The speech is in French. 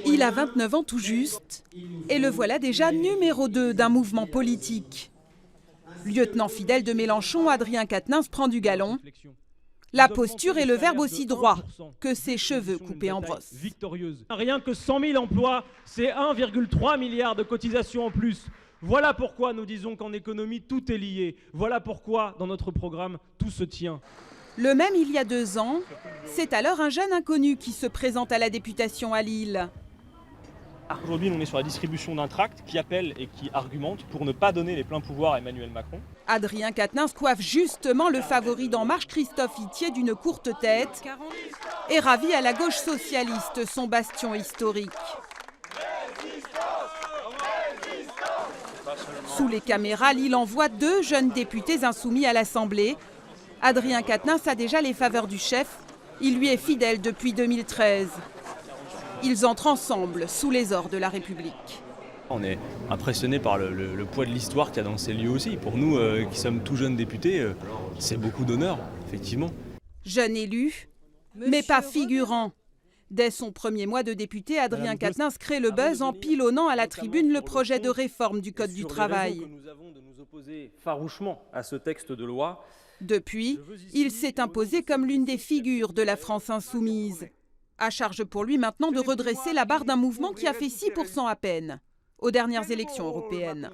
Il a 29 ans tout juste et le voilà déjà numéro 2 d'un mouvement politique. Lieutenant fidèle de Mélenchon, Adrien Quatennens prend du galon. La posture et le verbe aussi droit que ses cheveux coupés en brosse. Victorieuse. Rien que 100 000 emplois, c'est 1,3 milliard de cotisations en plus. Voilà pourquoi nous disons qu'en économie, tout est lié. Voilà pourquoi, dans notre programme, tout se tient. Le même il y a 2 ans, c'est alors un jeune inconnu qui se présente à la députation à Lille. Aujourd'hui, on est sur la distribution d'un tract qui appelle et qui argumente pour ne pas donner les pleins pouvoirs à Emmanuel Macron. Adrien Quatennens coiffe justement le favori d'En Marche, Christophe Ithier, d'une courte tête et ravit à la gauche socialiste son bastion historique. Sous les caméras, Lille envoie 2 jeunes députés insoumis à l'Assemblée. Adrien Quatennens a déjà les faveurs du chef. Il lui est fidèle depuis 2013. Ils entrent ensemble sous les ors de la République. On est impressionné par le poids de l'histoire qu'il y a dans ces lieux aussi. Pour nous, qui sommes tout jeunes députés, c'est beaucoup d'honneur, effectivement. Jeune élu, mais pas figurant. Dès son premier mois de député, Adrien Quatennens crée le buzz en pilonnant à la tribune le projet de réforme du Code du travail. Nous avons de nous opposer farouchement à ce texte de loi. Depuis, il s'est imposé comme l'une des figures de la France insoumise. À charge pour lui maintenant de redresser la barre d'un mouvement qui a fait 6% à peine aux dernières élections européennes.